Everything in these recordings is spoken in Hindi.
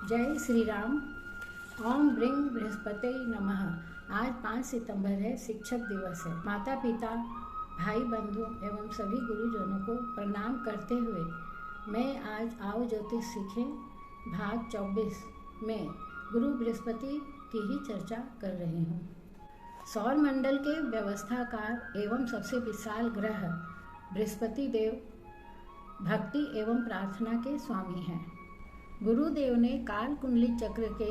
जय श्री राम। ओम ब्रिंग बृहस्पति नमः। आज 5 सितंबर है, शिक्षक दिवस है। माता पिता, भाई बंधु एवं सभी गुरुजनों को प्रणाम करते हुए मैं आज आओ ज्योतिष सीखें भाग 24 में गुरु बृहस्पति की ही चर्चा कर रही हूँ। सौर मंडल के व्यवस्थाकार एवं सबसे विशाल ग्रह बृहस्पति देव भक्ति एवं प्रार्थना के स्वामी हैं। गुरुदेव ने काल कुंडली चक्र के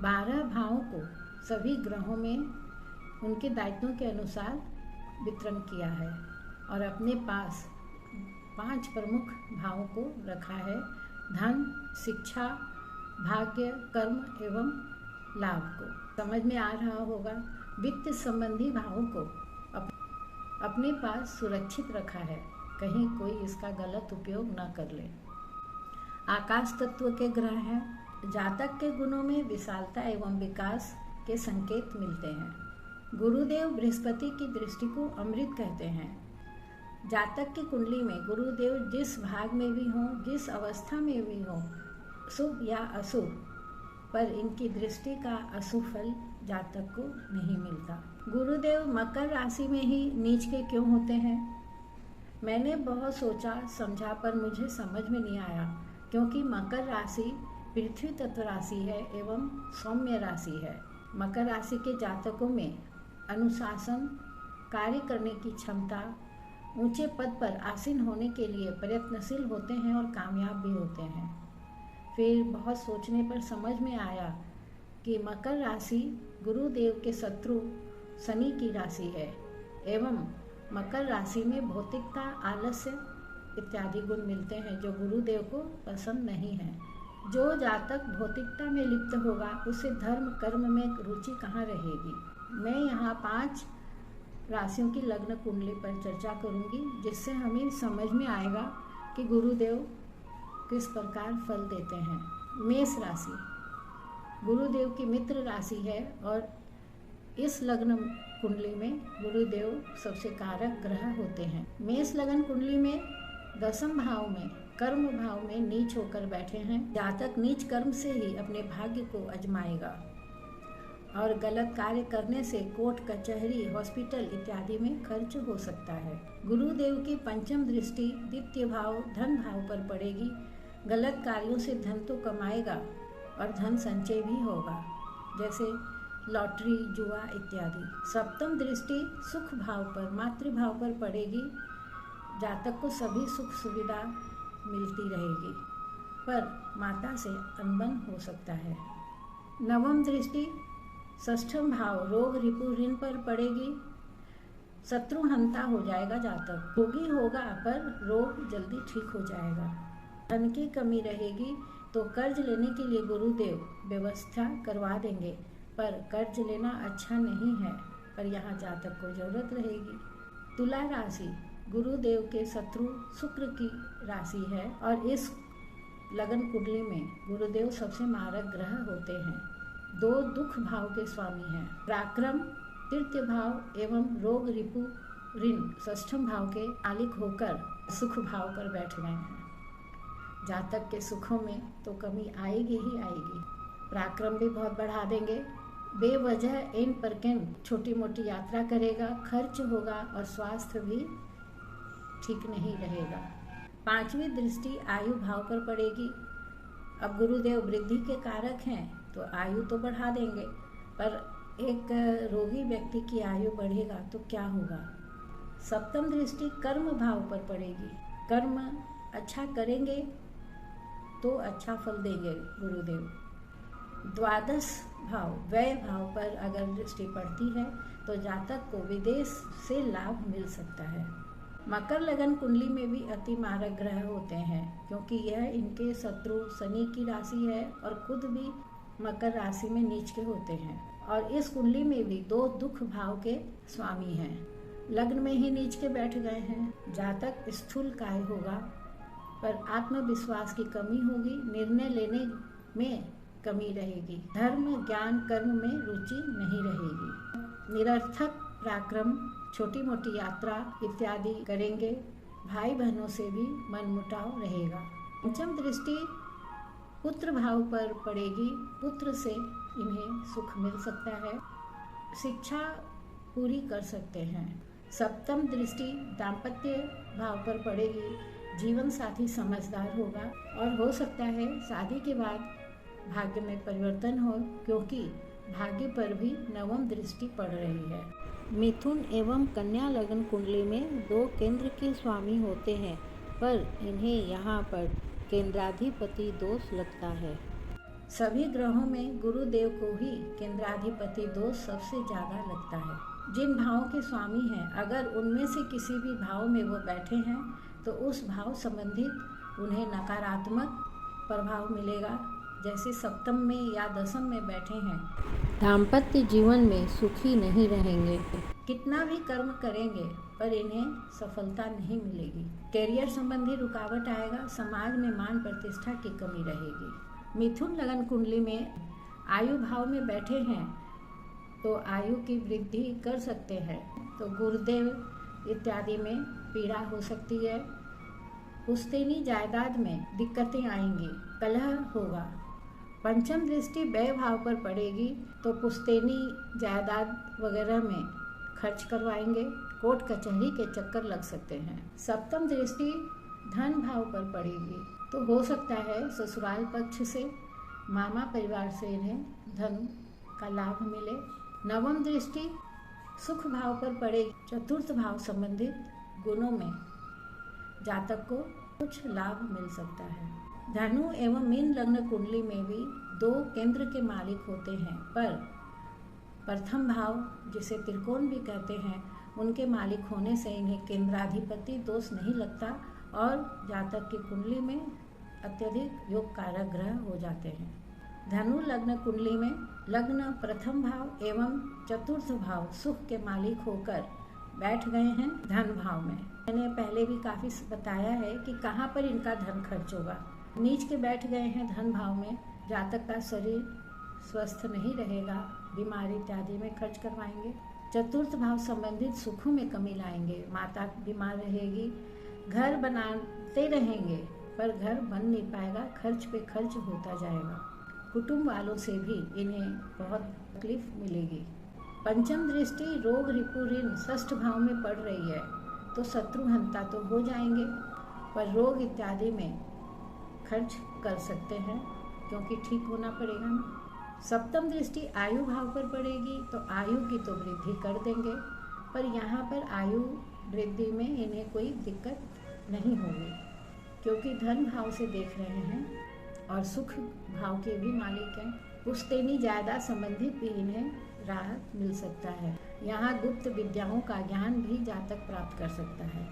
12 भावों को सभी ग्रहों में उनके दायित्वों के अनुसार वितरण किया है और अपने पास 5 प्रमुख भावों को रखा है: धन, शिक्षा, भाग्य, कर्म एवं लाभ को। समझ में आ रहा होगा। वित्त संबंधी भावों को अपने पास सुरक्षित रखा है, कहीं कोई इसका गलत उपयोग न कर ले। आकाश तत्व के ग्रह हैं। जातक के गुणों में विशालता एवं विकास के संकेत मिलते हैं। गुरुदेव बृहस्पति की दृष्टि को अमृत कहते हैं। जातक की कुंडली में गुरुदेव जिस भाग में भी हों, जिस अवस्था में भी हों, शुभ या अशुभ, पर इनकी दृष्टि का अशुभ फल जातक को नहीं मिलता। गुरुदेव मकर राशि में ही नीच के क्यों होते हैं? मैंने बहुत सोचा समझा, पर मुझे समझ में नहीं आया, क्योंकि मकर राशि पृथ्वी तत्व राशि है एवं सौम्य राशि है। मकर राशि के जातकों में अनुशासन, कार्य करने की क्षमता, ऊंचे पद पर आसीन होने के लिए प्रयत्नशील होते हैं और कामयाब भी होते हैं। फिर बहुत सोचने पर समझ में आया कि मकर राशि गुरुदेव के शत्रु शनि की राशि है एवं मकर राशि में भौतिकता, आलस्य इत्यादि गुण मिलते हैं जो गुरुदेव को पसंद नहीं है। जो जातक भौतिकता में लिप्त होगा उसे धर्म कर्म में रुचि कहाँ रहेगी। मैं यहाँ 5 राशियों की लग्न कुंडली पर चर्चा करूँगी, जिससे हमें समझ में आएगा कि गुरुदेव किस प्रकार फल देते हैं। मेष राशि गुरुदेव की मित्र राशि है और इस लग्न कुंडली में गुरुदेव सबसे कारक ग्रह होते हैं। मेष लग्न कुंडली में 10वें भाव में कर्म भाव में नीच होकर बैठे हैं। जातक नीच कर्म से ही अपने भाग्य को आजमाएगा और गलत कार्य करने से कोर्ट कचहरी, हॉस्पिटल इत्यादि में खर्च हो सकता है। गुरुदेव की पंचम दृष्टि द्वितीय भाव धन भाव पर पड़ेगी। गलत कार्यों से धन तो कमाएगा और धन संचय भी होगा, जैसे लॉटरी, जुआ इत्यादि। सप्तम दृष्टि सुख भाव पर, मातृभाव पर पड़ेगी। जातक को सभी सुख सुविधा मिलती रहेगी, पर माता से अनबन हो सकता है। नवम दृष्टि षष्ठम भाव रोग, रिपु, ऋण पर पड़ेगी। शत्रुहंता हो जाएगा जातक। रोगी होगा पर रोग जल्दी ठीक हो जाएगा। धन की कमी रहेगी तो कर्ज लेने के लिए गुरुदेव व्यवस्था करवा देंगे, पर कर्ज लेना अच्छा नहीं है, पर यहाँ जातक को जरूरत रहेगी। तुला राशि गुरुदेव के शत्रु शुक्र की राशि है और इस लगन कुंडली में गुरुदेव सबसे मारक ग्रह होते हैं। 2 दुख भाव के स्वामी हैं। पराक्रम तृतीय भाव एवं रोग, रिपु, ऋण षष्ठम भाव के मालिक होकर सुख भाव पर बैठ गए हैं। जातक के सुखों में तो कमी आएगी ही आएगी। पराक्रम भी बहुत बढ़ा देंगे। बेवजह एन परकेन छोटी मोटी यात्रा करेगा, खर्च होगा और स्वास्थ्य भी ठीक नहीं रहेगा। 5वीं दृष्टि आयु भाव पर पड़ेगी। अब गुरुदेव वृद्धि के कारक हैं तो आयु तो बढ़ा देंगे, पर एक रोगी व्यक्ति की आयु बढ़ेगा तो क्या होगा। सप्तम दृष्टि कर्म भाव पर पड़ेगी। कर्म अच्छा करेंगे तो अच्छा फल देंगे गुरुदेव। 12 भाव व्यय भाव पर अगर दृष्टि पड़ती है तो जातक को विदेश से लाभ मिल सकता है। मकर लगन कुंडली में भी अति मारक ग्रह होते हैं, क्योंकि यह इनके शत्रु शनि की राशि है और खुद भी मकर राशि में नीच के होते हैं और इस कुंडली में भी 2 दुख भाव के स्वामी हैं। लग्न में ही नीच के बैठ गए हैं। जातक स्थूल काय होगा, पर आत्मविश्वास की कमी होगी। निर्णय लेने में कमी रहेगी। धर्म, ज्ञान, कर्म में रुचि नहीं रहेगी। निरर्थक पराक्रम, छोटी मोटी यात्रा इत्यादि करेंगे। भाई बहनों से भी मनमुटाव रहेगा। पंचम दृष्टि पुत्र भाव पर पड़ेगी, पुत्र से इन्हें सुख मिल सकता है। शिक्षा पूरी कर सकते हैं। सप्तम दृष्टि दाम्पत्य भाव पर पड़ेगी, जीवन साथी समझदार होगा और हो सकता है शादी के बाद भाग्य में परिवर्तन हो, क्योंकि भाग्य पर भी नवम दृष्टि पड़ रही है। मिथुन एवं कन्या लग्न कुंडली में 2 केंद्र के स्वामी होते हैं, पर इन्हें यहाँ पर केंद्राधिपति दोष लगता है। सभी ग्रहों में गुरुदेव को ही केंद्राधिपति दोष सबसे ज़्यादा लगता है। जिन भावों के स्वामी हैं, अगर उनमें से किसी भी भाव में वो बैठे हैं तो उस भाव संबंधित उन्हें नकारात्मक प्रभाव मिलेगा। जैसे सप्तम में या दशम में बैठे हैं, दाम्पत्य जीवन में सुखी नहीं रहेंगे, कितना भी कर्म करेंगे पर इन्हें सफलता नहीं मिलेगी। करियर संबंधी रुकावट आएगा, समाज में मान प्रतिष्ठा की कमी रहेगी। मिथुन लगन कुंडली में आयु भाव में बैठे हैं तो आयु की वृद्धि कर सकते हैं, तो गुरुदेव इत्यादि में पीड़ा हो सकती है। पुश्तैनी जायदाद में दिक्कतें आएंगी, कलह होगा। पंचम दृष्टि व्यय भाव पर पड़ेगी तो पुश्तैनी जायदाद वगैरह में खर्च करवाएंगे, कोर्ट कचहरी के चक्कर लग सकते हैं। सप्तम दृष्टि धन भाव पर पड़ेगी तो हो सकता है ससुराल पक्ष से, मामा परिवार से इन्हें धन का लाभ मिले। नवम दृष्टि सुख भाव पर पड़ेगी, चतुर्थ भाव संबंधित गुणों में जातक को कुछ लाभ मिल सकता है। धनु एवं मीन लग्न कुंडली में भी 2 केंद्र के मालिक होते हैं, पर प्रथम भाव जिसे त्रिकोण भी कहते हैं उनके मालिक होने से इन्हें केंद्राधिपति दोष नहीं लगता और जातक की कुंडली में अत्यधिक योग कारक ग्रह हो जाते हैं। धनु लग्न कुंडली में लग्न प्रथम भाव एवं चतुर्थ भाव सुख के मालिक होकर बैठ गए हैं धन भाव में। मैंने पहले भी काफ़ी बताया है कि कहाँ पर इनका धन खर्च होगा। नीच के बैठ गए हैं धन भाव में, जातक का शरीर स्वस्थ नहीं रहेगा, बीमारी इत्यादि में खर्च करवाएंगे। चतुर्थ भाव संबंधित सुखों में कमी लाएंगे, माता बीमार रहेगी, घर बनाते रहेंगे पर घर बन नहीं पाएगा, खर्च पे खर्च होता जाएगा। कुटुंब वालों से भी इन्हें बहुत तकलीफ मिलेगी। पंचम दृष्टि रोग रिपु ऋण षष्ठ भाव में पड़ रही है तो शत्रुहंता तो हो जाएंगे, पर रोग इत्यादि में खर्च कर सकते हैं क्योंकि ठीक होना पड़ेगा ना। सप्तम दृष्टि आयु भाव पर पड़ेगी तो आयु की तो वृद्धि कर देंगे, पर यहाँ पर आयु वृद्धि में इन्हें कोई दिक्कत नहीं होगी क्योंकि धन भाव से देख रहे हैं और सुख भाव के भी मालिक हैं। पुश्तैनी जायदाद संबंधित भी इन्हें राहत मिल सकता है। यहाँ गुप्त विद्याओं का ज्ञान भी जातक प्राप्त कर सकता है।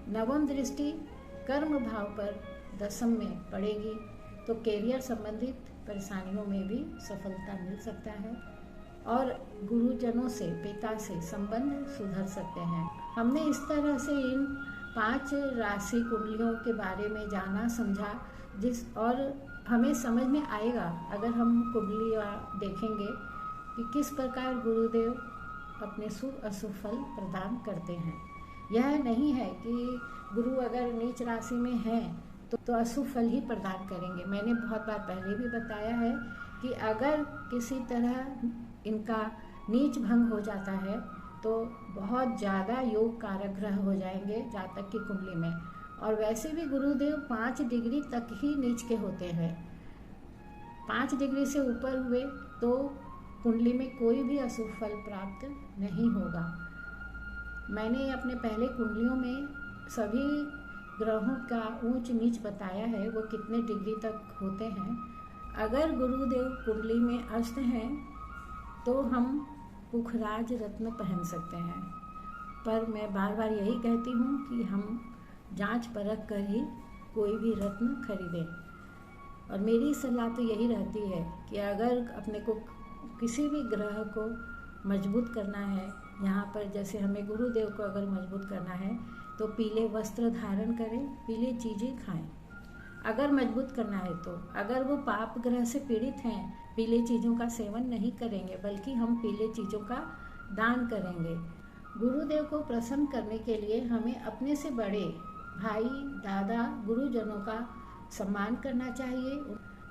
नवम दृष्टि कर्म भाव पर दशम में पड़ेगी तो कैरियर संबंधित परेशानियों में भी सफलता मिल सकता है और गुरुजनों से, पिता से संबंध सुधर सकते हैं। हमने इस तरह से इन 5 राशि कुंडलियों के बारे में जाना, समझा, और हमें समझ में आएगा अगर हम कुंडलियाँ देखेंगे कि किस प्रकार गुरुदेव अपने शुभ अशुभ फल प्रदान करते हैं। यह नहीं है कि गुरु अगर नीच राशि में हैं तो अशुभ फल ही प्रदान करेंगे। मैंने बहुत बार पहले भी बताया है कि अगर किसी तरह इनका नीच भंग हो जाता है तो बहुत ज़्यादा योग कारक ग्रह हो जाएंगे जातक की कुंडली में। और वैसे भी गुरुदेव 5 डिग्री तक ही नीच के होते हैं। 5 डिग्री से ऊपर हुए तो कुंडली में कोई भी अशुभ फल प्राप्त नहीं होगा। मैंने अपने पहले कुंडलियों में सभी ग्रहों का ऊंच नीच बताया है, वो कितने डिग्री तक होते हैं। अगर गुरुदेव कुंडली में अस्त हैं तो हम पुखराज रत्न पहन सकते हैं, पर मैं बार बार यही कहती हूँ कि हम जांच परख कर ही कोई भी रत्न खरीदें। और मेरी सलाह तो यही रहती है कि अगर अपने को किसी भी ग्रह को मजबूत करना है, यहाँ पर जैसे हमें गुरुदेव को अगर मजबूत करना है तो पीले वस्त्र धारण करें, पीले चीज़ें खाएं। अगर मजबूत करना है तो अगर वो पाप ग्रह से पीड़ित हैं, पीले चीज़ों का सेवन नहीं करेंगे बल्कि हम पीले चीज़ों का दान करेंगे। गुरुदेव को प्रसन्न करने के लिए हमें अपने से बड़े भाई, दादा, गुरुजनों का सम्मान करना चाहिए,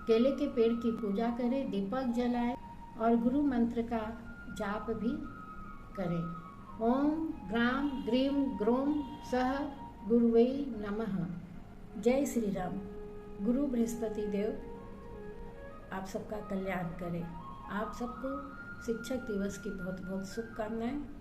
केले के पेड़ की पूजा करें, दीपक जलाएं और गुरु मंत्र का जाप भी करें। ओम ग्राम ग्रीम ग्रोम सह गुरुवे नमः। जय श्री राम। गुरु बृहस्पति देव आप सबका कल्याण करें। आप सबको शिक्षक दिवस की बहुत बहुत शुभकामनाएं।